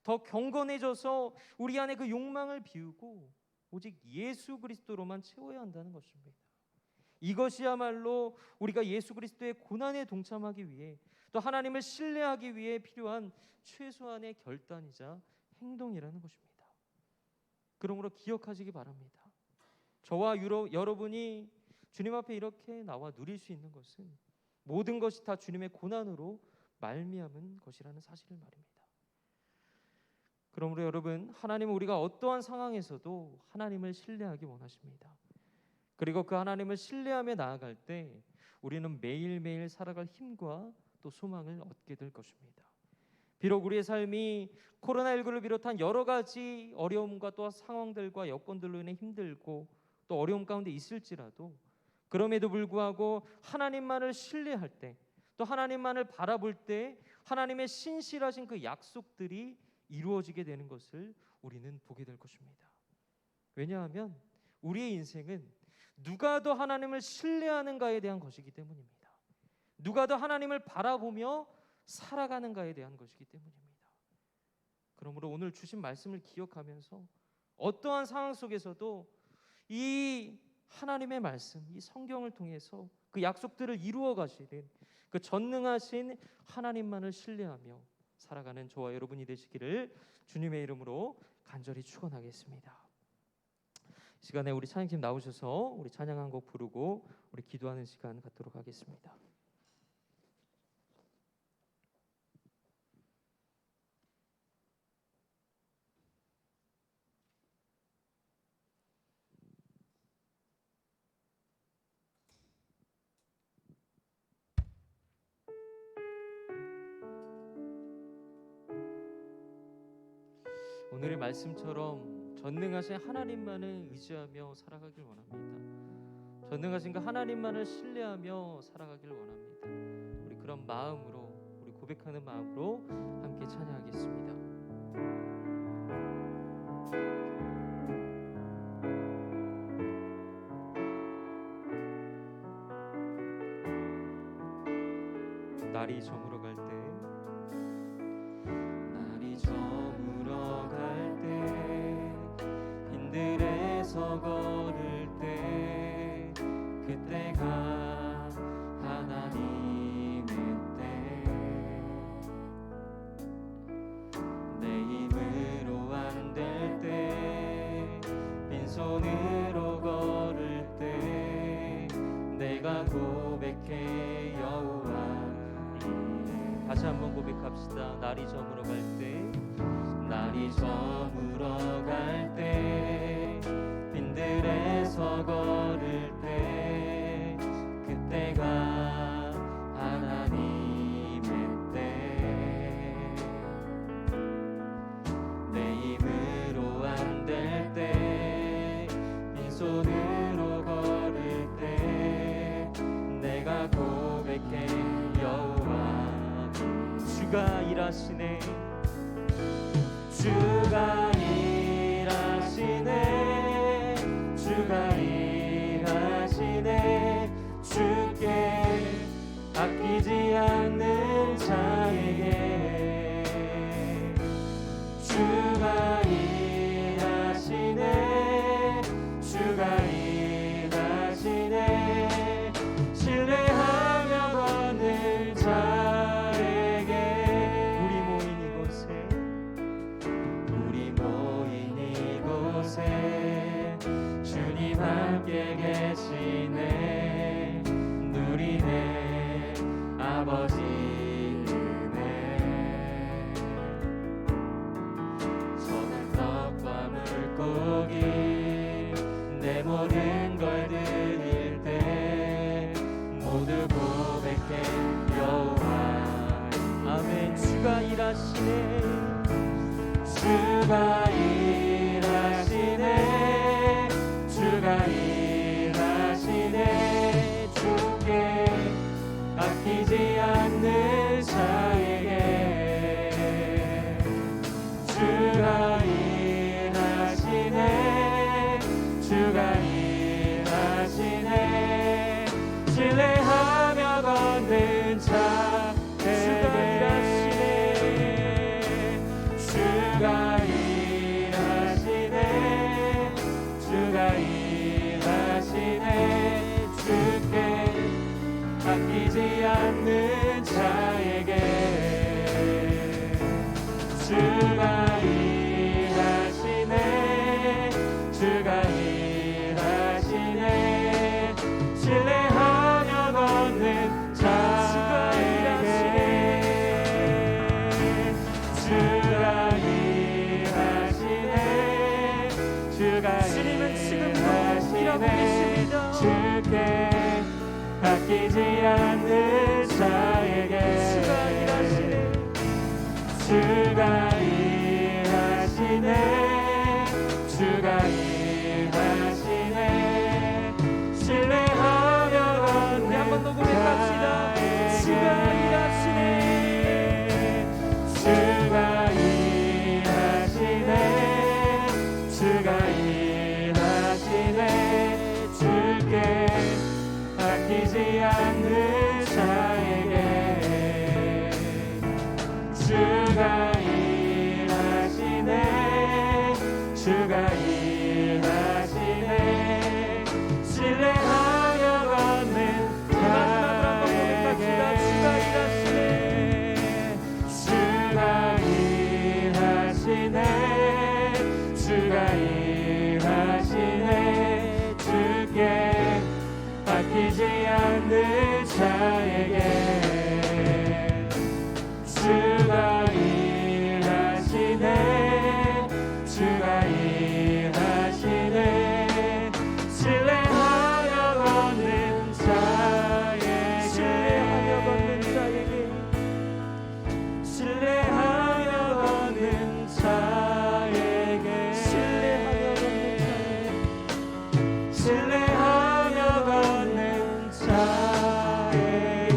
더 경건해져서 우리 안에 그 욕망을 비우고 오직 예수 그리스도로만 채워야 한다는 것입니다. 이것이야말로 우리가 예수 그리스도의 고난에 동참하기 위해 또 하나님을 신뢰하기 위해 필요한 최소한의 결단이자 행동이라는 것입니다. 그러므로 기억하시기 바랍니다. 저와 여러분이 주님 앞에 이렇게 나와 누릴 수 있는 것은 모든 것이 다 주님의 고난으로 말미암은 것이라는 사실을 말입니다. 그러므로 여러분, 하나님은 우리가 어떠한 상황에서도 하나님을 신뢰하기 원하십니다. 그리고 그 하나님을 신뢰하며 나아갈 때 우리는 매일매일 살아갈 힘과 또 소망을 얻게 될 것입니다. 비록 우리의 삶이 코로나19를 비롯한 여러 가지 어려움과 또 상황들과 여건들로 인해 힘들고 또 어려움 가운데 있을지라도 그럼에도 불구하고 하나님만을 신뢰할 때 또 하나님만을 바라볼 때 하나님의 신실하신 그 약속들이 이루어지게 되는 것을 우리는 보게 될 것입니다. 왜냐하면 우리의 인생은 누가 더 하나님을 신뢰하는가에 대한 것이기 때문입니다. 누가 더 하나님을 바라보며 살아가는가에 대한 것이기 때문입니다. 그러므로 오늘 주신 말씀을 기억하면서 어떠한 상황 속에서도 이 하나님의 말씀, 이 성경을 통해서 그 약속들을 이루어 가시는 그 전능하신 하나님만을 신뢰하며 살아가는 저와 여러분이 되시기를 주님의 이름으로 간절히 축원하겠습니다. 이 시간에 우리 찬양팀 나오셔서 우리 찬양 한 곡 부르고 우리 기도하는 시간 갖도록 하겠습니다. 오늘의 말씀처럼 전능하신 하나님만을 의지하며 살아가길 원합니다. 전능하신 그 하나님만을 신뢰하며 살아가길 원합니다. 우리 그런 마음으로, 우리 고백하는 마음으로 함께 찬양하겠습니다. 날이 저물어 갈 때, 날이 저물어 갈 때, 빈들에서 걸을 때, 그때가 하나님의 때, 내 힘으로 안 될 때, 빈손으로 걸을 때, 내가 고백해 여호와. 다시 한번 고백합시다. 날이 저물어 갈 때, 날이 저물어 갈 때, 빈들에서 걸을 때, 그때가 하나님의 때, 내 힘으로 안 될 때, 빈손으로 걸을 때, 내가 고백해 여호와. 주가 일하시네, 주가 일하시네, 주가 일하시네, 주께 아끼지 않는 자에게 주가 일하시네, 주가 일하시네, 신뢰하며 걷는 자에게. 우리 모인 이곳에 주님 함께 계시네, 누리네 아버지 은혜. 선한 떡과 물고기 내 모든 걸 드릴 때 모두 고백해 여호와. 아멘. 주가 일하시네, 주가 일하시네, 주가 일하시네, 주께 아끼지 않는 자에게 주가 일하시네, 주가 일하시네, 신뢰하며 아끼지 않는 자에게 주가 일하시네 주가 일하시네 주가 일하시네 신뢰하며 걷는 우리 한 번 더 고백합시다 주가 일하시네 주가 일하시네 주가 일하시네 주께 아끼지 않는 자에게 주가 일하시네 주가 일하시네 신뢰하며 걷는 자에게 주가 일하시네 주가 일하시네 주가 일하시네 주께 아끼지 않는 자에게 주가 일하시네 주가 일하시네 신뢰하여 걷는 자에게 신뢰하여 걷는 자에게 신뢰하여 걷는 자에게 신뢰하여 걷는 자에게 신뢰하여 걷는 자에게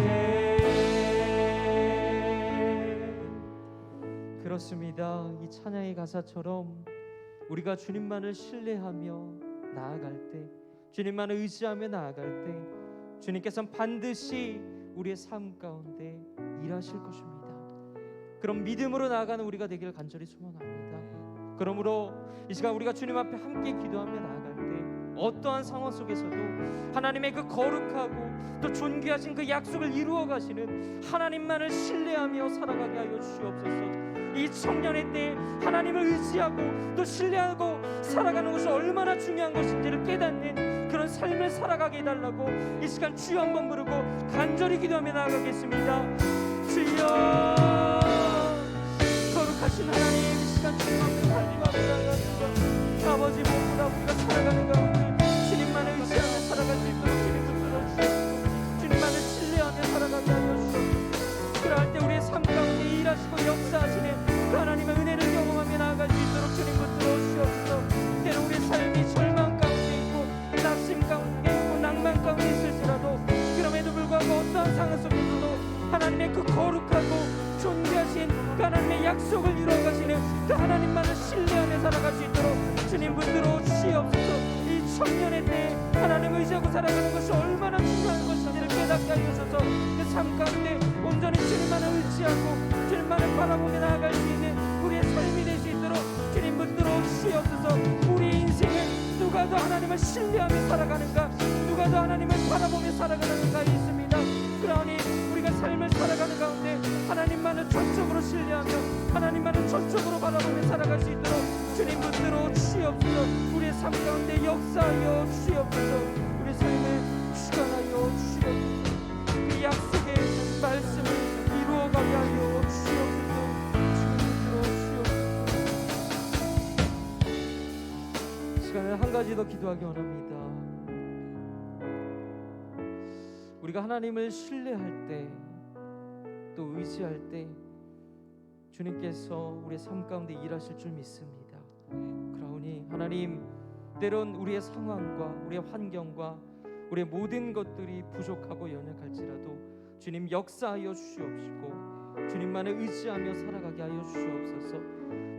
그렇습니다. 이 찬양의 가사처럼 우리가 주님만을 신뢰하며 나아갈 때 주님만을 의지하며 나아갈 때 주님께서는 반드시 우리의 삶 가운데 일하실 것입니다. 그럼 믿음으로 나아가는 우리가 되기를 간절히 소원합니다. 그러므로 이 시간 우리가 주님 앞에 함께 기도하며 나아갈 때 어떠한 상황 속에서도 하나님의 그 거룩하고 또 존귀하신 그 약속을 이루어 가시는 하나님만을 신뢰하며 살아가게 하여 주시옵소서. 이 청년의 때에 하나님을 의지하고 또 신뢰하고 살아가는 것이 얼마나 중요한 것인지를 깨닫는 그런 삶을 살아가게 해달라고 이 시간 주여 한번 부르고 간절히 기도하며 나아가겠습니다. 주여 거룩하신 하나님 이 시간 주님 앞에 살기하며 나아갑니다. 아버지 무엇보다 우리가 살아가는 가운데 주님만을 의지하며 살아갈 수 있도록 주님 붙들어주시고 주님만을 신뢰하며 살아가게 하여 주옵소서. 그러할 때 우리의 삶 가운데 일하시고 역사하시는 그 하나님의 은혜를 경험하며 나아갈 수 있도록 주님 붙들어 주옵소서. 때로 우리의 삶이 절망 가운데 있고 낙심 가운데 있고 낭만 가운데 있을지라도 그럼에도 불구하고 어떠한 상황 속에서도 하나님의 그 거룩하고 존귀하신 그 하나님의 약속을 이루어가시는 그 하나님만을 신뢰하며 살아갈 수 있도록 주님 붙들어 주시옵소서. 이 청년의 때에 하나님을 의지하고 살아가는 것이 얼마나 중요한 것인지를 깨닫게 하셔서 그 삶 가운데 온전히 주님만을 의지하고 주님만을 바라보며 나아갈 수 있는 우리의 삶이 될 수 있도록 주님 붙들어 주시옵소서. 우리의 인생은 누가 더 하나님을 신뢰하며 살아가는가 누가 더 하나님을 바라보며 살아가는가 있습니다. 그러니 우리가 삶을 살아가는 가운데 하나님만을 전적으로 신뢰하며 하나님만을 전적으로 바라보며 살아갈 수 있도록 주님 붙들어 주시옵소서. 우리의 삶 가운데 역사하여 주시옵소서. 우리 삶을 주관하여 주시옵소서. 그 약속의 말씀을 이루어가게 하여 주시옵소서. 주님 붙들어 주시옵소서. 시간을 한 가지 더 기도하기 원합니다. 우리가 하나님을 신뢰할 때 또 의지할 때 주님께서 우리의 삶 가운데 일하실 줄 믿습니다. 그러니 하나님 때론 우리의 상황과 우리의 환경과 우리의 모든 것들이 부족하고 연약할지라도 주님 역사하여 주시옵시고 주님만을 의지하며 살아가게 하여 주시옵소서.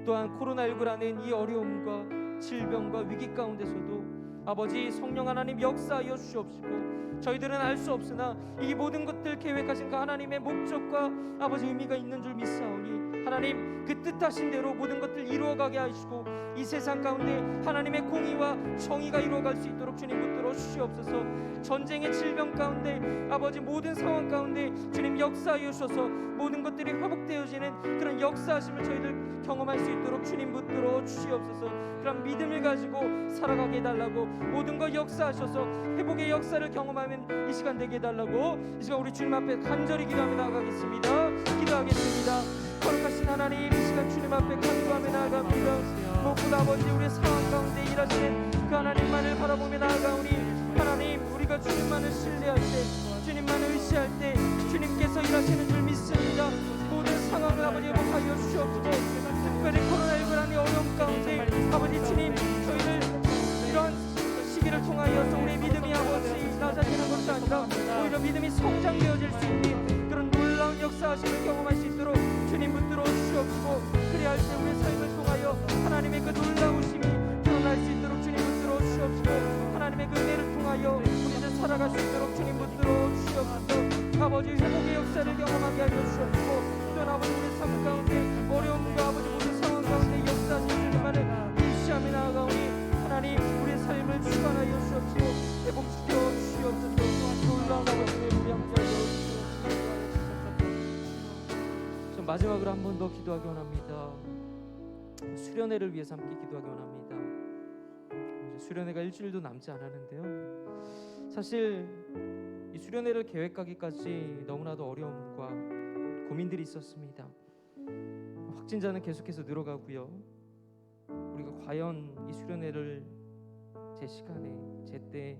또한 코로나19라는 이 어려움과 질병과 위기 가운데서도 아버지 성령 하나님 역사하여 주시옵시고 저희들은 알 수 없으나 이 모든 것들 계획하신 그 하나님의 목적과 아버지 의미가 있는 줄 믿사오니 하나님 그 뜻하신 대로 모든 것들 이루어가게 하시고 이 세상 가운데 하나님의 공의와 정의가 이루어갈 수 있도록 주님 붙들어 주시옵소서. 전쟁의 질병 가운데 아버지 모든 상황 가운데 주님 역사하여 주셔서 모든 것들이 회복되어지는 그런 역사하심을 저희들 경험할 수 있도록 주님 붙들어 주시옵소서. 그런 믿음을 가지고 살아가게 해달라고 모든 것 역사하셔서 회복의 역사를 경험하는 이 시간 되게 해달라고 이 시간 우리 주님 앞에 간절히 기도하며 나아가겠습니다. 기도하겠습니다. 거룩하신 하나님 이 시간 주님 앞에 간구하며 나아갑니다. 무엇보다 아버지 우리의 상황 가운데 일하시는 그 하나님만을 바라보며 나아가오니 하나님 우리가 주님만을 신뢰할 때 주님 하나님만을 의지할 때 주님께서 일하시는 줄 믿습니다. 모든 상황을 아버지 회복하여 주시옵소서. 특별히 코로나19라는 어려움 가운데 아버지 주님 저희를 이러한 시기를 통하여서 우리의 믿음이 아버지 낮아지는 것이 아니라 오히려 믿음이 성장되어질 수 있는 그런 놀라운 역사하심을 경험할 수 있도록 주님 붙들어 주시옵시고, 그리할 때 우리의 삶을 통하여 하나님의 그 놀라우심이 드러날 수 있도록 주님 붙들어 주시옵시고, 하나님의 그 은혜를 통하여 우리는 살아갈 수 있도록 주님 붙들어 주시옵소서. 아버지 회복의 역사를 경험하게 하여 주시옵시고, 또한 아버지 우리 삶 가운데 어려움과 아버지 모든 상황 가운데 역사하신 주님만을 의지하며 나아가오니 하나님 우리의 삶을 주관하여 주시옵시고 회복시켜 주시옵소서. 놀라운 아버지의 우리 함께하여 주시옵소서. 전 마지막으로 한 번 더 기도하기 원합니다. 수련회를 위해서 함께 기도하기 원합니다. 수련회가 일주일도 남지 않았는데요, 사실 이 수련회를 계획하기까지 너무나도 어려움과 고민들이 있었습니다. 확진자는 계속해서 늘어가고요, 우리가 과연 이 수련회를 제 시간에 제때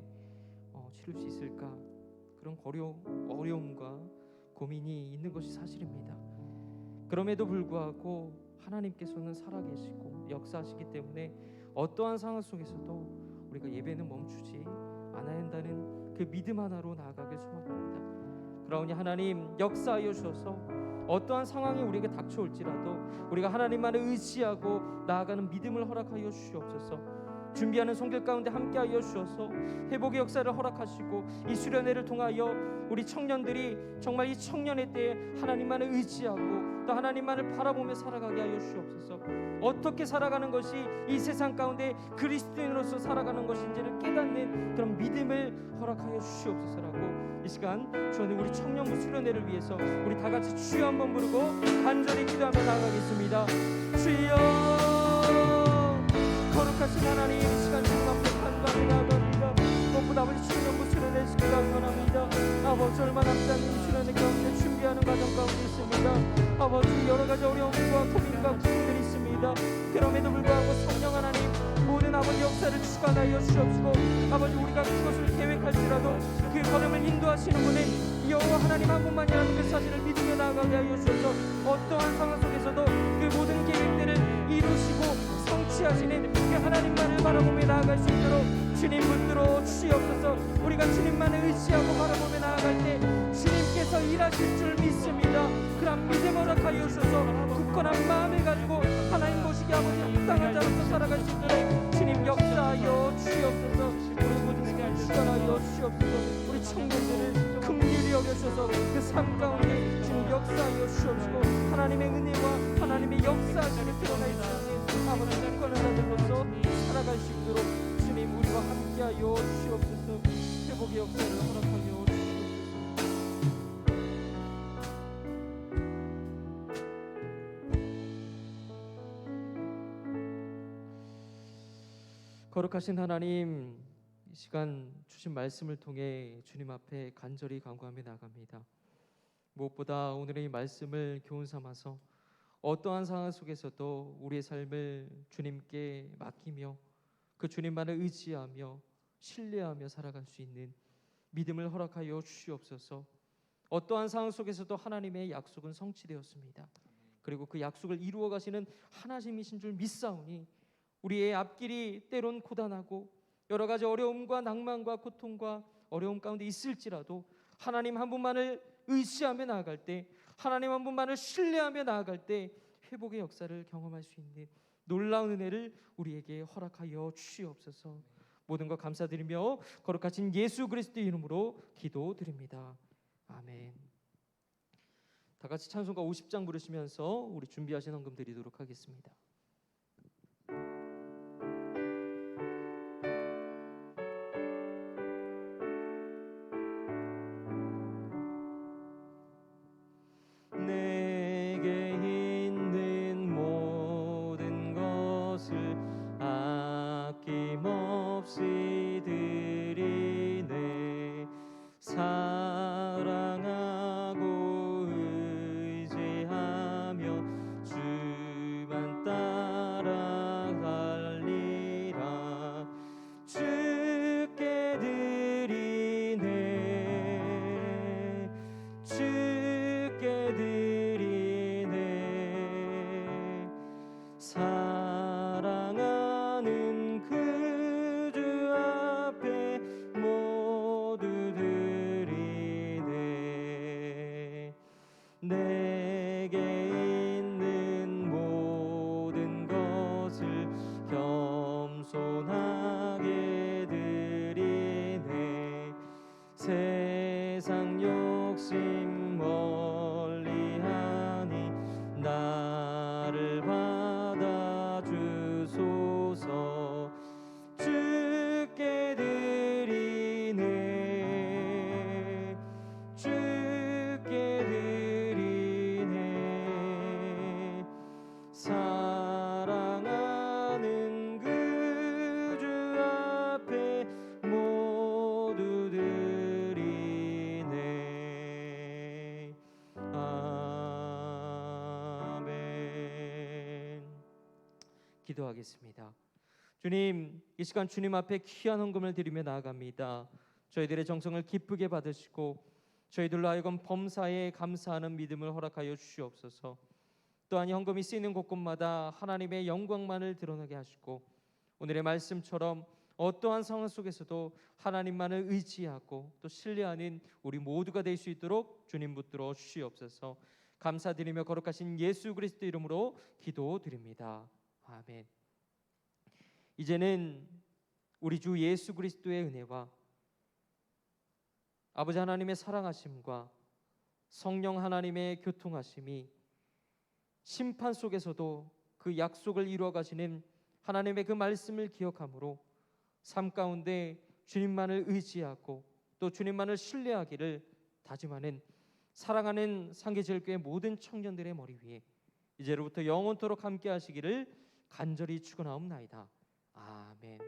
치를 수 있을까, 그런 어려움과 고민이 있는 것이 사실입니다. 그럼에도 불구하고 하나님께서는 살아계시고 역사하시기 때문에 어떠한 상황 속에서도 우리가 예배는 멈추지 않아야 한다는 그 믿음 하나로 나아가길 소원합니다. 그러니 하나님 역사하여 주셔서 어떠한 상황이 우리에게 닥쳐올지라도 우리가 하나님만을 의지하고 나아가는 믿음을 허락하여 주시옵소서. 준비하는 손길 가운데 함께하여 주셔서 회복의 역사를 허락하시고 이 수련회를 통하여 우리 청년들이 정말 이 청년의 때에 하나님만을 의지하고 또 하나님만을 바라보며 살아가게 하여 주시옵소서. 어떻게 살아가는 것이 이 세상 가운데 그리스도인으로서 살아가는 것인지를 깨닫는 그런 믿음을 허락하여 주시옵소서라고 이 시간 주님 우리 청년부 수련회를 위해서 우리 다 같이 주여 한번 부르고 간절히 기도하며 나아가겠습니다. 주여, 거룩하신 하나님, 이 시간 주님 앞에 간절히 나아갑니다. 무엇보다 아버지 청년부 수련회 시키라고 원합니다. 아버지 얼마 남지 않는 이 수련회 가운데 준비하는 과정 가운데 있습니다. 아버지 여러 가지 어려움과 고민과 고민들이 있습니다. 그럼에도 불구하고 성령 하나님 모든 아버지 역사를 주관하여 주시옵시고, 아버지 우리가 그것을 계획할지라도 그 걸음을 인도하시는 분은 여호와 하나님 한 분만이라는 그 사실을 믿으며 나아가게 하여 주셔서 어떠한 상황 속에서도 그 모든 계획들을 이루시고 성취하시는 그 하나님만을 바라보며 나아갈 수 있도록 주님 붙들어 주시옵소서. 우리가 주님만을 의지하고 바라보며 나아갈 때 주님께서 일하실 줄 믿습니다. 그런 믿음 허락하여 주셔서 굳건한 마음을 가지고 하나님 보시기에 아버지 합당한 자로서 살아갈 수 있도록 주님 역사하여 주시옵소서. 우리 모두에게 주관하여 주시옵소서. 우리 청년들을 긍휼히 여겨주셔서 그 삶 가운데 주님 역사하여 주시옵시고 하나님의 은혜와 하나님의 역사하심이 드러나 있으니 아버지 굳건한 자들로서 살아갈 수 있도록 주님 우리와 함께하여 주시옵소서. 회복의 역사를 허락하여 주시옵소서. 거룩하신 하나님, 이 시간 주신 말씀을 통해 주님 앞에 간절히 간구하며 나갑니다. 무엇보다 오늘의 이 말씀을 교훈 삼아서 어떠한 상황 속에서도 우리의 삶을 주님께 맡기며 그 주님만을 의지하며 신뢰하며 살아갈 수 있는 믿음을 허락하여 주시옵소서. 어떠한 상황 속에서도 하나님의 약속은 성취되었습니다. 그리고 그 약속을 이루어 가시는 하나님이신 줄 믿사오니 우리의 앞길이 때론 고단하고 여러 가지 어려움과 낭만과 고통과 어려움 가운데 있을지라도 하나님 한 분만을 의지하며 나아갈 때, 하나님 한 분만을 신뢰하며 나아갈 때 회복의 역사를 경험할 수 있는 놀라운 은혜를 우리에게 허락하여 주시옵소서. 모든 것 감사드리며 거룩하신 예수 그리스도의 이름으로 기도드립니다. 아멘. 다 같이 찬송가 50장 부르시면서 우리 준비하신 헌금 드리도록 하겠습니다. 내게 있는 모든 것을 아낌없이 드리네. 사랑하고 의지하며 주만 따라갈리라. 주께 드리네. 기도하겠습니다. 주님, 이 시간 주님 앞에 귀한 헌금을 드리며 나아갑니다. 저희들의 정성을 기쁘게 받으시고 저희들로 하여금 범사에 감사하는 믿음을 허락하여 주시옵소서. 또한 이 헌금이 쓰이는 곳곳마다 하나님의 영광만을 드러나게 하시고 오늘의 말씀처럼 어떠한 상황 속에서도 하나님만을 의지하고 또 신뢰하는 우리 모두가 될 수 있도록 주님 붙들어 주시옵소서. 감사드리며 거룩하신 예수 그리스도 이름으로 기도드립니다. 아멘. 이제는 우리 주 예수 그리스도의 은혜와 아버지 하나님의 사랑하심과 성령 하나님의 교통하심이 심판 속에서도 그 약속을 이루어 가시는 하나님의 그 말씀을 기억함으로 삶 가운데 주님만을 의지하고 또 주님만을 신뢰하기를 다짐하는 사랑하는 상계제일교회 모든 청년들의 머리 위에 이제로부터 영원토록 함께 하시기를 간절히 축원하옵나이다. 아멘.